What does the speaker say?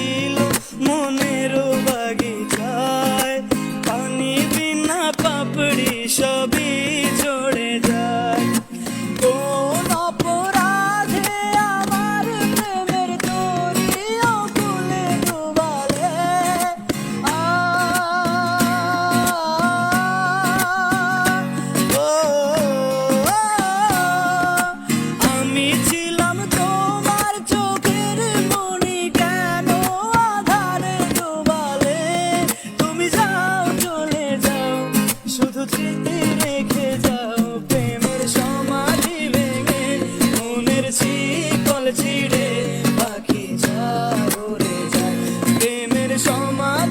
ছিল মনের বাগিচায়, পানি বিনা পাপড়ি সবই ঝরে যায়। কোন অপরাধে আমার প্রেমের তরি অকুলে ডুবালে, আমি ছিলাম তোমার চোখের মণি, কেন আধারে ডুবালে? তুমি যাও চলে যাও, শুধু স্মৃতি রেখে যাও। প্রেমের সমাধি ভেঙে মনের শিকল ছিঁড়ে পাখি যা উড়ে যায়। প্রেমের সমাধি